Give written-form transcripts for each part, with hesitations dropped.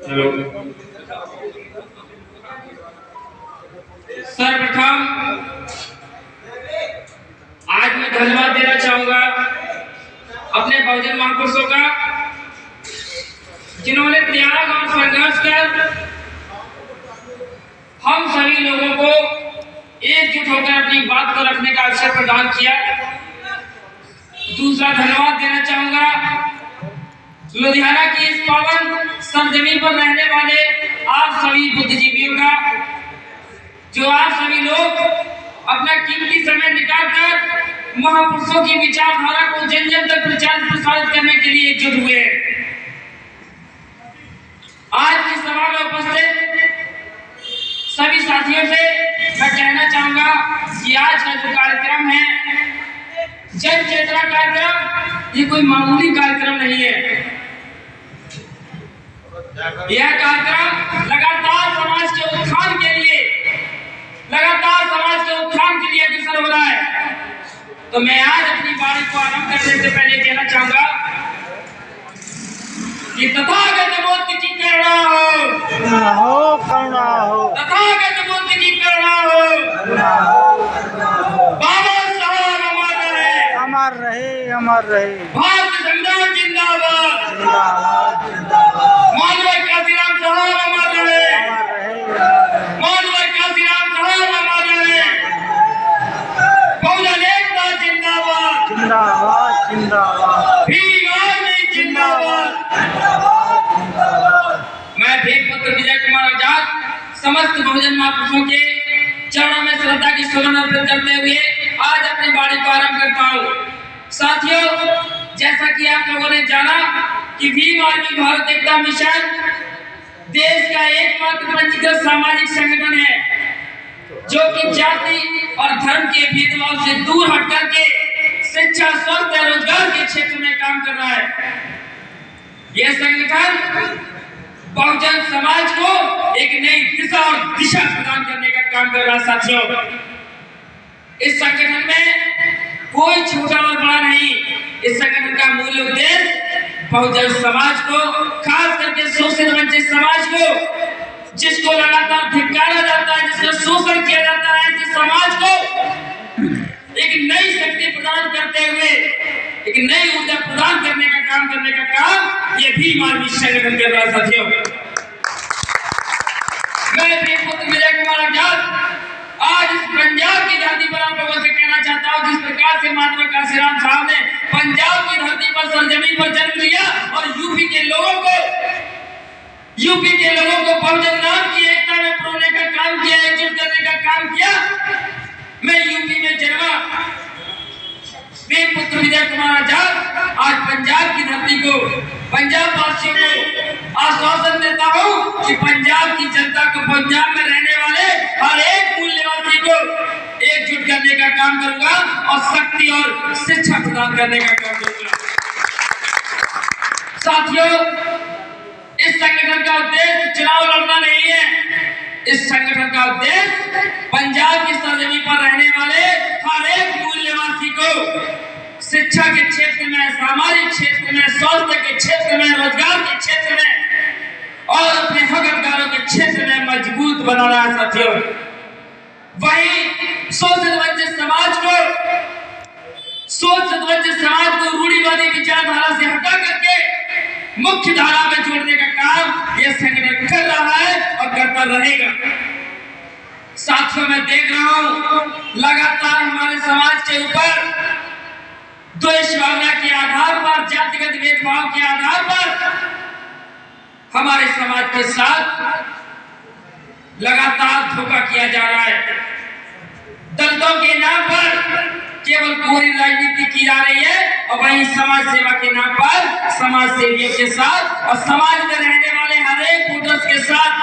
Hello. सर्वप्रथम आज मैं धन्यवाद देना चाहूंगा अपने बहुजन महापुरुषों का, जिन्होंने त्याग और संघर्ष कर हम सभी लोगों को एकजुट होकर अपनी बात को रखने का अवसर प्रदान किया। दूसरा धन्यवाद देना चाहूंगा लुधियाना की इस पावन सरजमीन पर रहने वाले आप सभी बुद्धिजीवियों का, जो आप सभी लोग अपना कीमती समय निकालकर महापुरुषों की विचारधारा को जन जन तक प्रचार प्रसारित करने के लिए एकजुट हुए हैं। आज की सभा में उपस्थित सभी साथियों से मैं कहना चाहूंगा कि आज का जो कार्यक्रम है, जन चेतना कार्यक्रम, ये कोई मामूली कार्यक्रम नहीं है। यह कार्यक्रम लगातार समाज के उत्थान के लिए अग्रसर हो रहा है। तो मैं आज अपनी बारी को आरंभ करने से पहले कहना चाहूंगा कि तथागत बुद्ध की करुणा हो, तथागत बुद्ध की करुणा हो। बाबा साहब अमर रहे, भारत संविधान जिंदाबाद, मानव काशीराम साहब अमर रहे, मानव काशीराम साहब अमर रहे, बहुजन एकता जिंदाबाद, भीम आर्मी जिंदाबाद। मैं भीमपुत्र विजय कुमार आजाद समस्त बहुजन महापुरुषों के चरणों में श्रद्धा की सुमन अर्पित करते हुए आज अपनी बारी को आरंभ करता हूँ। साथियों, जैसा कि आप लोगों ने जाना कि भीम आर्मी भारत एकता मिशन देश का एकमात्र पंजीकृत सामाजिक संगठन है, जो कि जाति और धर्म के भेदभाव से दूर हट करके शिक्षा, स्वास्थ्य और रोजगार के क्षेत्र में काम कर रहा है। यह संगठन बहुजन समाज को एक नई दिशा और दिशा प्रदान करने का काम कर रहा है। साथियों, इस संगठन में कोई छोटा और बड़ा नहीं। इस संगठन का मूल उद्देश्य बहुजन समाज को, खास करके शोषित वंचित समाज को, जिसको लगातार धिक्कारा जाता है, जिसका शोषण किया जाता है, जिस समाज को एक नई शक्ति प्रदान करते हुए एक नई ऊर्जा प्रदान करने का काम ये भीम आर्मी संगठन कर रहा है। साथियों, मैं भीमपुत्र विजय कुमार आजाद आज इस पंजाब की धरती पर आप लोगों से कहना चाहता हूं, जिस प्रकार से मानव काशीराम साहब ने पंजाब की धरती पर सरजमीन पर जन्म लिया और यूपी के लोगों को बहुजन नाम की एकता में पिरोने का काम किया, एकजुट करने का काम किया। मैं यूपी में जन्मा भीमपुत्र विजय कुमार आजाद आज पंजाब की धरती को, पंजाब वासियों को आश्वासन देता हूं कि पंजाब की जनता को, पंजाब में रहने वाले हर एक मूल निवासी को एकजुट करने का काम करूंगा और शक्ति और शिक्षा प्रदान करने का काम करूंगा। साथियों, इस संगठन का उद्देश्य चुनाव लड़ना नहीं है। इस संगठन का उद्देश्य पंजाब की सरजमीन पर रहने वाले हर एक मूल निवासी को शिक्षा के क्षेत्र में, सामाजिक क्षेत्र में, स्वास्थ्य के क्षेत्र में, रोजगार के क्षेत्र में और अपने हक अधिकारों के क्षेत्र में मजबूत बनाना है। साथियों, वही शोषित वंचित समाज को रूढ़िवादी विचारधारा से हटा करके मुख्य धारा में जोड़ने का काम यह संगठन कर रहा है और करता रहेगा। साथियों, मैं देख रहा हूं लगातार हमारे समाज के ऊपर द्वेष भावना के आधार पर, जातिगत भेदभाव के आधार पर हमारे समाज के साथ लगातार धोखा किया जा रहा है। दलितों के नाम पर केवल कोरी राजनीति की जा रही है और वहीं समाज सेवा के नाम पर समाज सेवियों के साथ और समाज में रहने वाले हर एक वोटर्स के साथ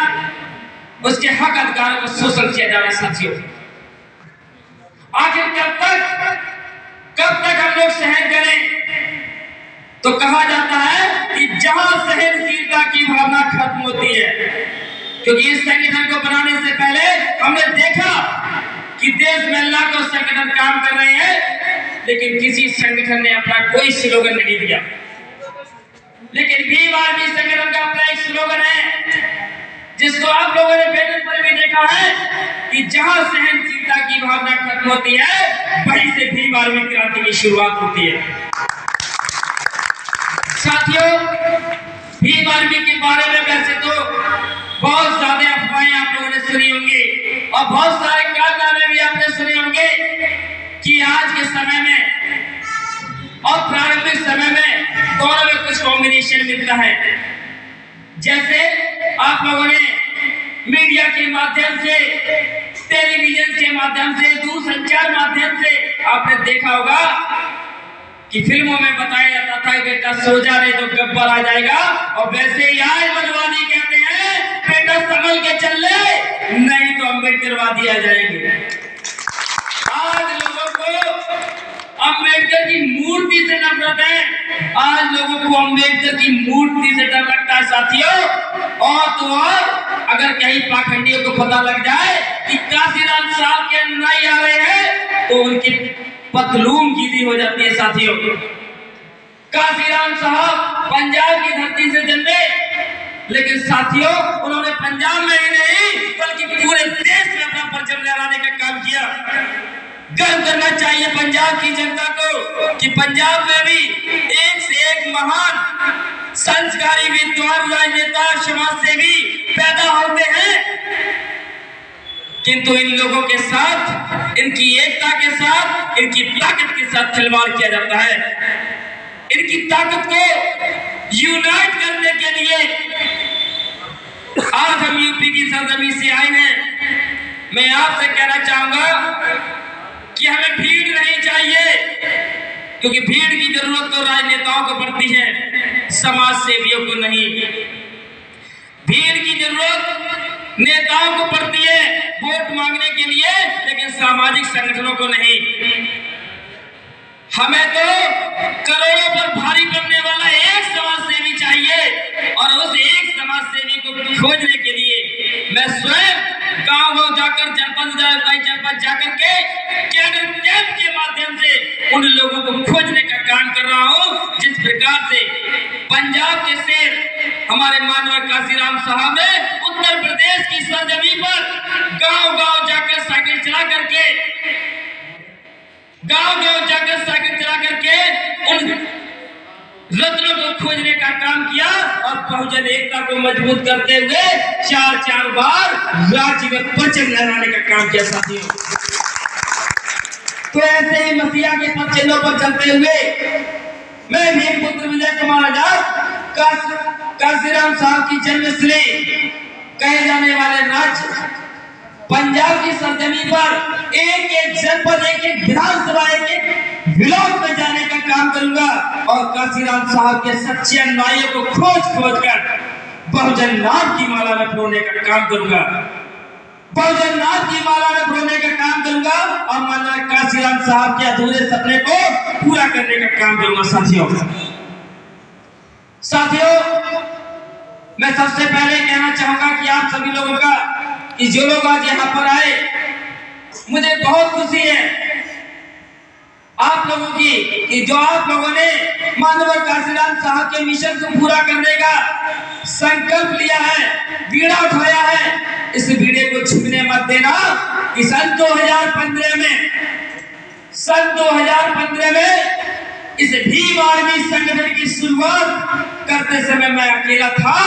उसके हक अधिकारों को शोषण किया जा रहा है। साथियों, आखिर कब तक हम लोग सहन करें? तो कहा जाता है कि जहां सहनशीलता की भावना खत्म होती है, क्योंकि इस संगठन को बनाने से पहले हमने देखा कि देश में लाखों संगठन काम कर रहे हैं, लेकिन किसी संगठन ने अपना कोई स्लोगन नहीं दिया। लेकिन भीम आर्मी संगठन का अपना एक स्लोगन है, जिसको आप लोगों ने बैनर पर भी देखा है कि जहां सहनशीलता की भावना खत्म होती है वहीं से भीम आर्मी क्रांति की शुरुआत होती है। साथियों, भीम आर्मी के बारे में वैसे तो बहुत ज्यादा अफवाहें आप लोगों ने सुनी होंगी और बहुत सारे कारनामे भी आपने सुने होंगे कि आज के समय में और प्रारंभिक समय में दोनों में कुछ कॉम्बिनेशन मिलता है। जैसे आप लोगों ने मीडिया के माध्यम से, टेलीविजन के माध्यम से, दूरसंचार माध्यम से आपने देखा होगा कि फिल्मों में बताया जाता था कि बेटा सो जा रहे तो गब्बर आ जाएगा, और वैसे ही आज मनवादी कहते हैं बेटा संभल के चल ले नहीं तो अम्बेडकरवादी आ जाएंगे। आज लोगों को अम्बेडकर की मूर्ति से नफरत है, आज लोगों को अम्बेडकर की मूर्ति से डर लगता है साथियों। और तो और अगर कहीं पाखंडियों को पता लग जाए कि काशीराम साहब के अनुयायी आ रहे हैं तो उनकी पतलून गीली हो जाती है साथियों। काशीराम साहब पंजाब की धरती से जन्मे, लेकिन साथियों उन्होंने पंजाब में ही नहीं बल्कि पूरे देश में अपना परचम लहराने का काम किया। गर्व करना चाहिए पंजाब की जनता को कि पंजाब में भी एक से एक महान संस्कारी विद्वान, राजनेता, समाज सेवी पैदा होते हैं, किंतु इन लोगों के साथ, इनकी एकता के साथ, इनकी ताकत के साथ खिलवाड़ किया जाता है। इनकी ताकत को यूनाइट करने के लिए आज हम यूपी की सरजमी से आए हैं। मैं आपसे कहना चाहूंगा कि हमें भीड़ नहीं चाहिए, क्योंकि भीड़ की जरूरत तो राजनेताओं को पड़ती है, समाज सेवियों को नहीं। भीड़ की जरूरत नेताओं को पड़ती है वोट मांगने के लिए, लेकिन सामाजिक संगठनों को नहीं। हमें तो करोड़ों पर भारी पड़ने वाला एक समाज सेवी चाहिए, और उस एक समाज सेवी को खोजने के लिए मैं स्वयं गांव-गांव जाकर, जनपद जाकर के कैडर कैंप के माध्यम से उन लोगों को खोजने का काम कर रहा हूं। जिस प्रकार से पंजाब के शेर हमारे माननीय काशीराम साहब ने उत्तर प्रदेश की सरजमी पर गांव-गांव जाकर साइकिल चला करके उन रत्नों को खोजने का काम किया और बहुजन एकता को मजबूत करते हुए 4 बार राज्य में परचम लहराने का काम किया साथियों। तो ऐसे ही मसीहा के पथ चिन्हों पर चलते हुए मैं भीम पुत्र विजय कुमार आजाद काशीराम साहब की जन्मस्थली कहे जाने वाले राज्य पंजाब की सरजमी पर एक एक जनपद, एक एक विधानसभा, एक एक ब्लॉक में जाने का काम करूंगा और काशीराम साहब के सच्चे अनुयायियों को खोज कर बहुजन नाम की माला में पिरोने का काम करूंगा, बहुजन नाम की माला में पिरोने का काम करूंगा और माननीय काशीराम साहब के अधूरे सपने को पूरा करने का काम करूंगा साथियों। मैं सबसे पहले कहना चाहूंगा कि आप सभी लोगों का कि जो लोग आज यहाँ पर आए, मुझे बहुत खुशी है आप लोगों की कि जो आप लोगों ने माननीय काशीराम साहब के मिशन को पूरा करने का संकल्प लिया है, बीड़ा उठाया है। इस बीड़े को छूने मत देना कि सन 2015 में इस भीम आर्मी संगठन की शुरुआत करते समय मैं अकेला था,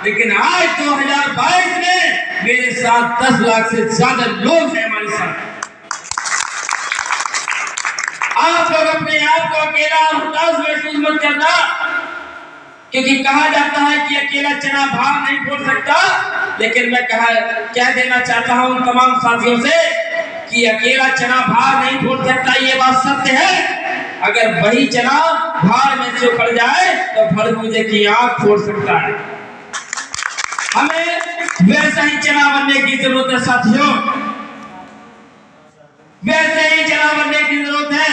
लेकिन आज 2022 में मेरे साथ 10 लाख से ज्यादा लोग हैं हमारे साथ। आप लोग अपने आप को अकेला और हताश महसूस मत करना, क्योंकि कहा जाता है कि अकेला चना भार नहीं फोड़ सकता, लेकिन मैं कह देना चाहता हूं उन तमाम साथियों से कि अकेला चना भार नहीं फोड़ सकता, ये बात सत्य है। अगर वही चना भार में से उखड़ जाए तो खरबूजे की आंख फोड़ सकता है। हमें वैसा ही चना बनने की जरूरत है साथियों, वैसे ही चना बनने की जरूरत है।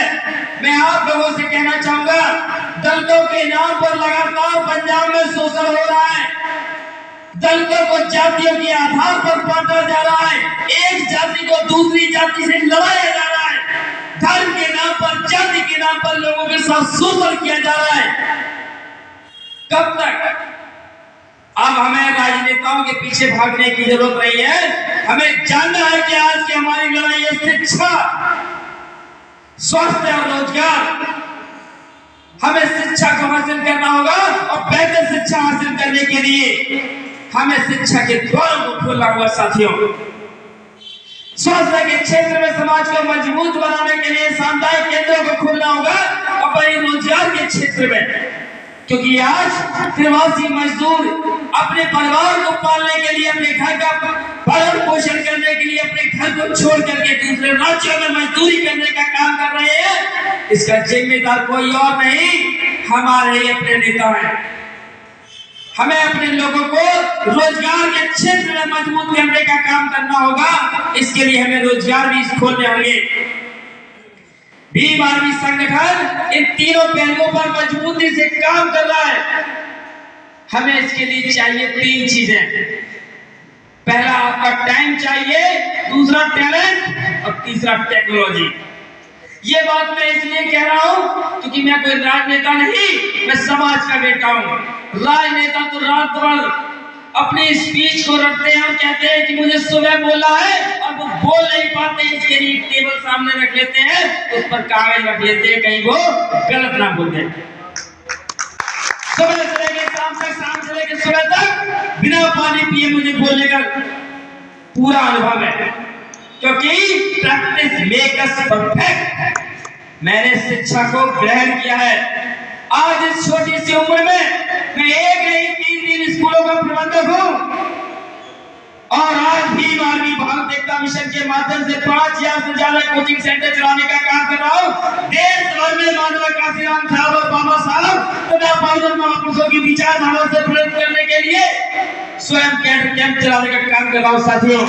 मैं आप लोगों से कहना चाहूंगा, दलितों के नाम पर लगातार पंजाब में शोषण हो रहा है, दलितों को जातियों के आधार पर बांटा जा रहा है, एक जाति को दूसरी जाति से लड़ाया जा रहा है, धर्म के नाम पर, जाति के नाम पर लोगों के साथ शोषण किया जा रहा है। कब तक? अब हमें राजनेताओं योजनाओं के पीछे भागने की जरूरत नहीं है। हमें जानना है कि आज की हमारी लड़ाई है शिक्षा, स्वास्थ्य और रोजगार। हमें शिक्षा को हासिल करना होगा और बेहतर शिक्षा हासिल करने के लिए हमें शिक्षा के द्वारों को खोलना होगा साथियों। स्वास्थ्य के क्षेत्र में समाज को मजबूत बनाने के लिए सामुदायिक केंद्रों को खोलना होगा और वही रोजगार के क्षेत्र में, क्योंकि आज प्रवासी मजदूर अपने परिवार को पालने के लिए, अपने घर का पालन पोषण करने के लिए अपने घर को छोड़ करके दूसरे राज्यों में मजदूरी करने का काम कर रहे हैं। इसका जिम्मेदार कोई और नहीं, हमारे ही अपने नेता हैं। हमें अपने लोगों को रोजगार के क्षेत्र में मजबूत करने का काम करना होगा। इसके लिए हमें रोजगार भी खोलने होंगे। भीम आर्मी संगठन इन तीनों पहलुओं पर मजबूती से काम कर रहा है। हमें इसके लिए चाहिए 3 चीजें। पहला आपका टाइम चाहिए, दूसरा टैलेंट और तीसरा टेक्नोलॉजी। ये बात मैं इसलिए कह रहा हूं क्योंकि मैं कोई राजनेता नहीं, मैं समाज का बेटा हूं। राजनेता तो रात भर अपनी स्पीच को रखते हैं और कहते हैं कि मुझे सुबह बोला है और वो बोल नहीं पाते, इसके लिए टेबल सामने रख लेते हैं, उस पर कागज रख लेते हैं कहीं वो गलत ना बोल दे। सुबह से लेकर शाम तक, शाम से लेकर सुबह तक बिना पानी पिए मुझे बोलने का पूरा अनुभव है, क्योंकि प्रैक्टिस मेक अस परफेक्ट। मैंने शिक्षा को ग्रहण किया है। आज इस छोटी सी उम्र में मैं एक नहीं 3 स्कूलों का प्रबंधक हूं और आज भीम आर्मी भारत एकता मिशन के माध्यम से 5000 से ज्यादा कोचिंग सेंटर चलाने का काम कर रहा हूं। देश भर में माननीय काशीराम साहब और बाबा साहब तथा बहुजन महापुरुषों की विचारधारा से प्रेरित करने के लिए स्वयं कैंप चलाने का काम कर रहा हूं साथियों।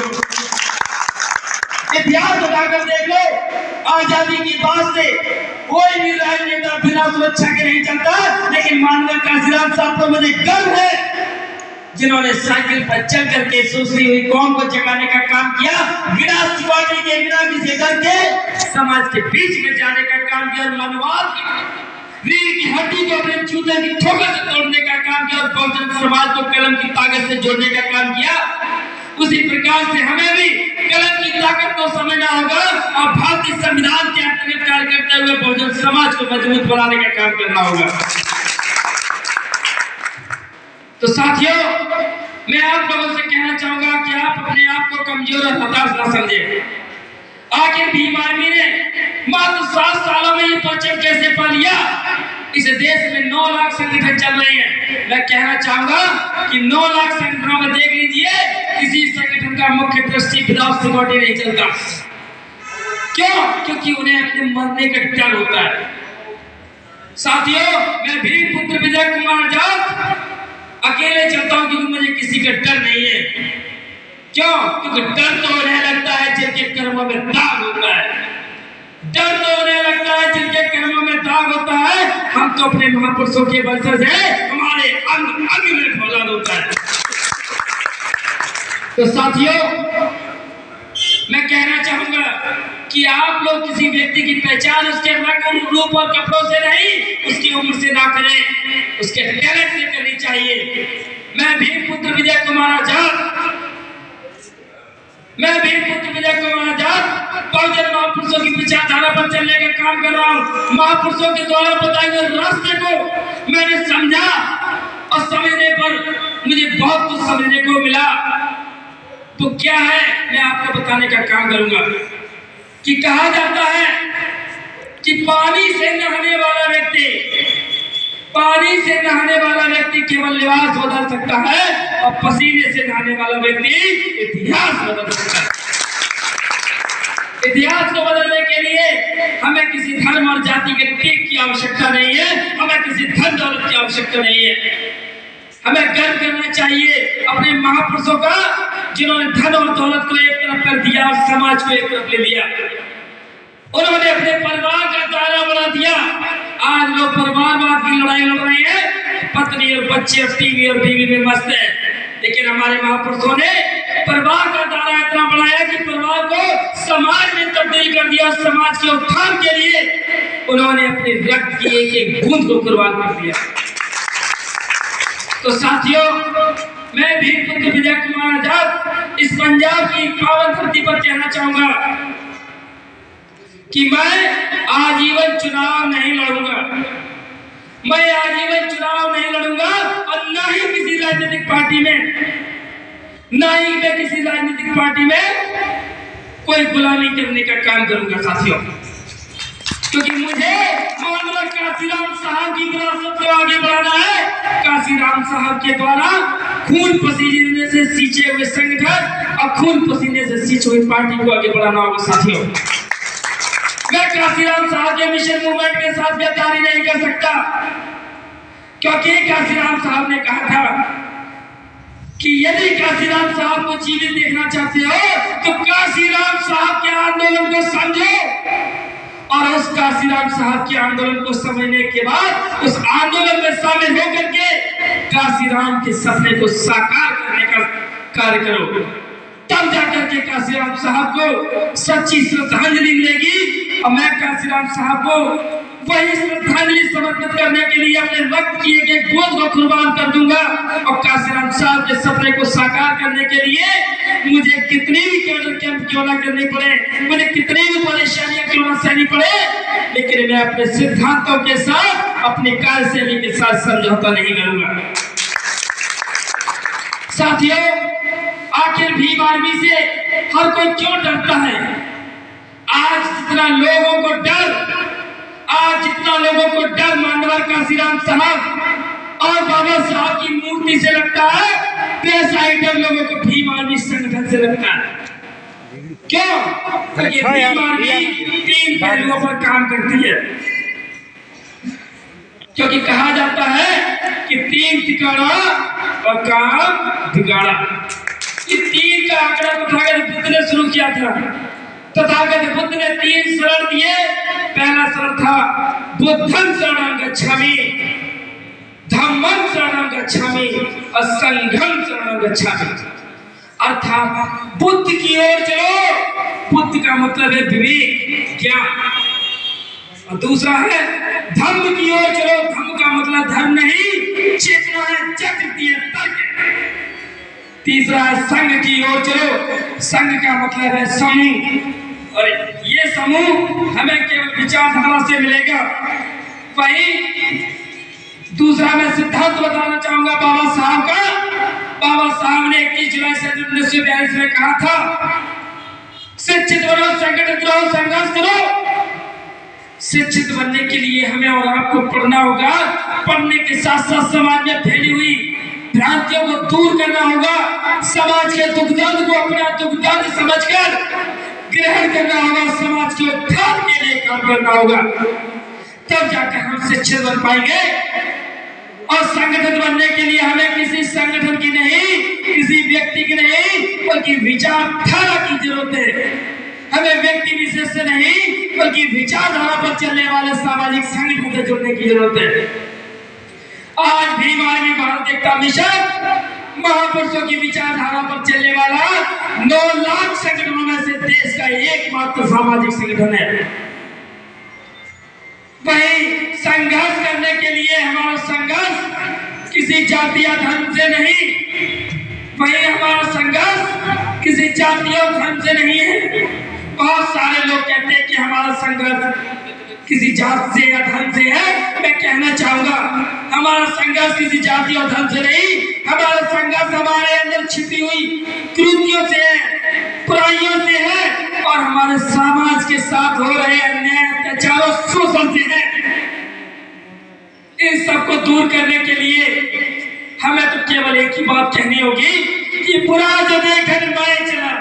इतिहास उठाकर देख लो, आजादी की बात से कोई भी राजनेता बिना सुरक्षा के नहीं चलता, लेकिन माननीय काशीराम साहब पर मुझे गर्व है, जिन्होंने साइकिल पर चल करके सोचती हुई कौम को जगाने का काम किया, बिना सिक्योरिटी के, बिना किसी डर के समाज के बीच में जाने का काम किया और मनवाद रीढ़ की हड्डी को अपने जूते की ठोकर से तोड़ने का काम किया और बहुजन समाज को कलम की ताकत से जोड़ने का काम किया। उसी प्रकार से हमें भी कलम की ताकत को समझना होगा और भारतीय संविधान के अंतर्गत कार्य करते हुए बहुजन समाज को मजबूत बनाने का काम करना होगा। तो साथियों, मैं आप लोगों से कहना चाहूंगा कि आप अपने आप को कमजोर और हताश न समझें। आखिर भीम आर्मी ने मात्र 7 सालों में ये परिचय कैसे पा लिया? इस देश में 9 लाख संगठन चल रहे हैं। मैं कहना चाहूंगा कि 9 लाख संगठनों में देख लीजिए, किसी संगठन का मुख्य ट्रस्टी विदाउट सिक्योरिटी नहीं चलता। क्यों? क्योंकि उन्हें अपने मरने का डर होता है। साथियों, मैं भीम पुत्र विजय कुमार आजाद अकेले चलता हूं क्योंकि मुझे किसी का डर नहीं है। क्यों? क्योंकि डर तो उन्हें लगता है जिनके कर्मों में दाग होता है। डर तो उन्हें लगता है जिनके कर्मों में दाग होता है। हम तो अपने महापुरुषों के वंशज हैं, हमारे अंग अंग में फौलाद होता है। तो साथियों, मैं कहना चाहूंगा कि आप लोग किसी व्यक्ति की पहचान उसके रंग, रूप और कपड़ों से नहीं, उसकी उम्र से ना करें, उसके टैलेंट से करनी चाहिए। मैं भीम पुत्र विजय कुमार आजाद बहुजन महापुरुषों की विचारधारा पर चलने का काम कर रहा हूँ। महापुरुषों के द्वारा बताए गए रास्ते को मैंने समझा और समझने पर मुझे बहुत कुछ समझने को मिला। तो क्या है, मैं आपको बताने का काम करूंगा कि कहा जाता है कि पानी से नहाने वाला व्यक्ति केवल लिबास बदल सकता है और पसीने से नहाने वाला व्यक्ति इतिहास बदल सकता है। इतिहास को बदलने के लिए हमें किसी धर्म और जाति के टेक की आवश्यकता नहीं है, हमें किसी धन दौलत की आवश्यकता नहीं है। हमें गर्व करना चाहिए अपने महापुरुषों का, जिन्होंने धन और दौलत को एक तरफ कर दिया और समाज को एक तरफ ले लिया। उन्होंने अपने परिवार का दायरा बढ़ा दिया। आज लोग परिवारवाद की लड़ाई लड़ रहे हैं, पत्नी और बच्चे और टीवी और बीवी में मस्त है, लेकिन हमारे महापुरुषों ने परिवार का दायरा इतना बढ़ाया कि परिवार को समाज में तब्दील कर दिया। समाज के उत्थान के लिए उन्होंने अपने रक्त की एक एक बूंद को कुर्बान कर दिया। तो साथियों, मैं भीम पुत्र विजय कुमार आजाद इस पंजाब की पावन धरती पर कहना चाहूंगा कि मैं आजीवन चुनाव नहीं लड़ूंगा। मैं आजीवन चुनाव नहीं लड़ूंगा और ना ही किसी राजनीतिक पार्टी में, ना ही मैं किसी राजनीतिक पार्टी में कोई गुलामी करने का काम करूंगा साथियों, क्योंकि मुझे मानव काशीराम साहब की विरासत को आगे बढ़ाना है। काशीराम साहब के द्वारा खून पसीने से सींचे हुए संगठन और खून पसीने से सींची हुई पार्टी को आगे बढ़ाना होगा साथियों। मैं काशीराम साहब के मिशन मूवमेंट के साथ गद्दारी नहीं कर सकता, क्योंकि काशीराम साहब ने कहा था कि यदि काशीराम साहब को जीवित देखना चाहते हो तो काशीराम साहब के आंदोलन को समझो, और उस काशीराम साहब के आंदोलन को समझने के बाद उस आंदोलन में शामिल होकर के काशीराम के सपने को साकार करने का कार्य करो। तब जाकर के काशीराम साहब को सच्ची श्रद्धांजलि मिलेगी, और मैं काशीराम साहब को वही श्रद्धांजलि समर्पित करने के लिए अपने वक्त की एक गोद को कुर्बान कर दूंगा। और काशीराम साहब के सपने को साकार करने के लिए मुझे कितनी भी कैंप क्यों ना करनी पड़े, मुझे कितनी भी परेशानियां क्यों ना सहनी पड़े, लेकिन मैं अपने सिद्धांतों के साथ, अपनी कार्यशैली के साथ समझौता नहीं करूंगा। साथियों, आखिर भीम आर्मी से हर कोई क्यों डरता है? आज जितना लोगों को डर मानवर काशीराम साहब और बाबा साहब की मूर्ति से लगता है, वैसा ही डर लोगों को भीम आर्मी संगठन से लगता है। क्यों? क्योंकि भीम आर्मी 3 पहलुओं पर काम करती है, क्योंकि कहा जाता है कि 3 ठिकाना और काम बिगाड़ा। ये 3 का आंकड़ा तथागत बुद्ध ने शुरू किया था। तथागत बुद्ध ने 3 शरण दिए। पहला शरण था बुद्धं शरणं गच्छामि, धम्मं शरणं गच्छामि और संघं शरणं गच्छामि। अर्थात बुद्ध की ओर चलो। बुद्ध का मतलब है विवेक, ज्ञान। और दूसरा है धम्म की ओर चलो। धम्म का मतलब धर्म नहीं, चेतना है, जागृति है, तर्क है। तीसरा है संघ की ओर चलो। संघ का मतलब है समूह, और ये समूह हमें केवल विचारधारा से मिलेगा। वही दूसरा मैं सिद्धांत बताना चाहूंगा बाबा साहब का। बाबा साहब ने 21 जुलाई 1942 में कहा था, शिक्षित बनो, संगठित रहो, संघर्ष करो। शिक्षित बनने के लिए हमें और आपको पढ़ना होगा। पढ़ने के साथ साथ समाज में फैली हुई भ्रांतियों को दूर करना होगा। समाज के दुख दर्द को अपना दुख दर्द समझकर ग्रहण करना होगा। समाज के उत्थान के लिए काम करना होगा, तब जाकर हम शिक्षित बन पाएंगे। और संगठित बनने के लिए हमें किसी संगठन की नहीं, किसी व्यक्ति की नहीं, बल्कि विचारधारा की जरूरत है। हमें व्यक्ति विशेष से नहीं, बल्कि विचारधारा पर चलने वाले सामाजिक संगठन से जुड़ने की जरूरत है। आज भीम आर्मी भारत एकता मिशन महापुरुषों की विचारधारा पर चलने वाला 9 लाख संगठनों में से देश का एकमात्र सामाजिक संगठन है। वही संघर्ष करने के लिए हमारा संघर्ष किसी जाति या धर्म से नहीं, वही हमारा संघर्ष किसी जाति और धर्म से नहीं है। बहुत सारे लोग कहते हैं कि हमारा संघर्ष किसी जाति से या धर्म से है। मैं कहना चाहूंगा, हमारा संघर्ष किसी जाति और धर्म से नहीं, हमारा संघर्ष हमारे अंदर छिपी हुई कृतियों से है, बुराइयों से है, और हमारे समाज के साथ हो रहे अन्याय, अत्याचार, शोषण से है। इन सबको दूर करने के लिए हमें तो केवल एक ही बात कहनी होगी कि बुरा जो देखन मैं चला,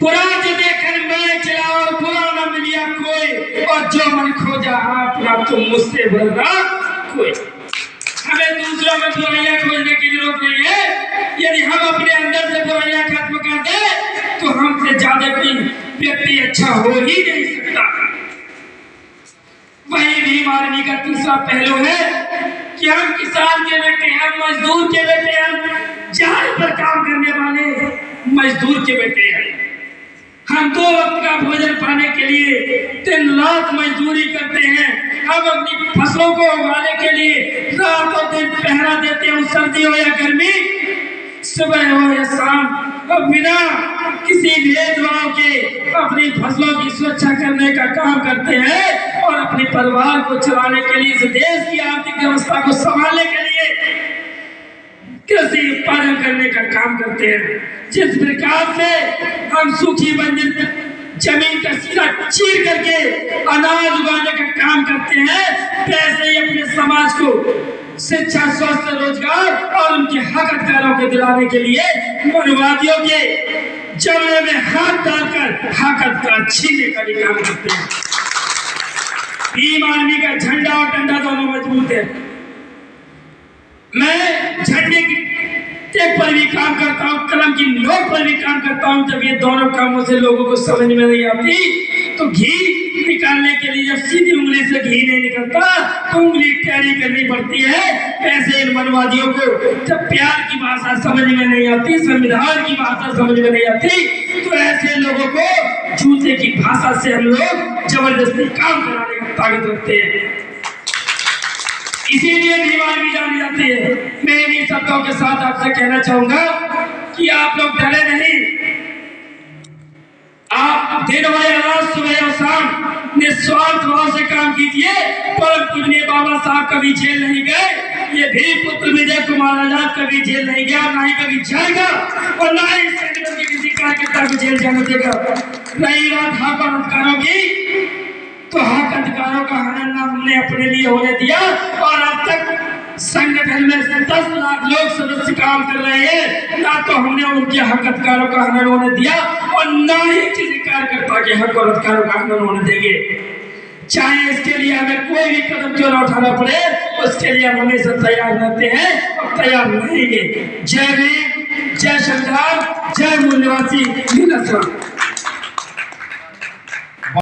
बुरा जो देखन मैं चला, और बुरा न मिलिया कोई, और जो मन खोजा अपना तो मुझसे भरना कोई। हमें दूसरों में बुराइयां खोजने की जरूरत नहीं है। यदि हम अपने अंदर से बुराइयां खत्म कर दे तो हमसे ज्यादा कोई व्यक्ति अच्छा हो ही नहीं सकता। वही भीम आर्मी का तीसरा पहलू है कि हम किसान के बेटे हैं, मजदूर के बेटे हैं, जहां पर काम करने वाले मजदूर के बेटे हैं। हम 2 वक्त का भोजन पाने के लिए 3 लाख मजदूरी करते हैं। हम अपनी फसलों को उगाने के लिए रात और दिन पहरा देते हैं, सर्दी हो या गर्मी, सुबह हो या शाम, और बिना किसी भेदभाव के अपनी फसलों की सुरक्षा करने का काम करते हैं और अपने परिवार को चलाने के लिए, इस देश की आर्थिक व्यवस्था को संभालने के लिए कृषि उत्पादन करने का काम करते हैं। जिस प्रकार से हम सूखी बंजर जमीन का सीधा चीर करके अनाज उगाने का काम करते हैं, वैसे ही अपने समाज को शिक्षा, स्वास्थ्य, रोजगार और उनके हक अधिकारों को दिलाने के लिए मनुवादियों के जबड़े में हाथ डालकर हक अधिकार छीनने का भी काम करते हैं। भीम आर्मी का झंडा और डंडा दोनों मजबूत है। मैं झंडे की टेप पर भी काम करता हूँ, कलम की नोक पर भी काम करता हूँ। जब ये दोनों कामों से लोगों को समझ में नहीं आती तो घी निकालने के लिए जब सीधी उंगली से घी नहीं निकलता तो उंगली टेढ़ी करनी पड़ती है। ऐसे इन मनवादियों को जब प्यार की भाषा समझ में नहीं आती, संविधान की भाषा समझ में नहीं आती, तो ऐसे लोगों को जूते की भाषा से हम लोग जबरदस्ती काम कराने का ताकत रखते हैं। इसीलिए भीम आर्मी जानी जाती है। मैं इन्हीं शब्दों के साथ आपसे कहना चाहूंगा कि आप लोग डरे नहीं। आप दिन भर रात, सुबह और शाम निस्वार्थ भाव से काम कीजिए। परम पूजनीय बाबा साहब कभी जेल नहीं गए, ये भी पुत्र विजय कुमार आजाद कभी जेल नहीं गया, ना ही कभी जाएगा और ना ही संगठन के किसी कार्यकर्ता को जेल जाने देगा। रही बात हक और अधिकारों की, तो हक अधिकारों का हनन हमने अपने लिए होने दिया और अब तक संगठन में 10 लाख लोग सदस्य काम कर रहे हैं। ना तो हमने उनके हक अधिकारों का हनन होने दिया और ना ही किसी कार्यकर्ता के हक और अधिकारों का हनन होने देंगे। चाहे इसके लिए हमें कोई भी कदम क्यों ना उठाना पड़े, उसके लिए हम हमेशा तैयार रहते हैं और तैयार रहेंगे। जय भीम, जय संविधान, जय मूल निवासी।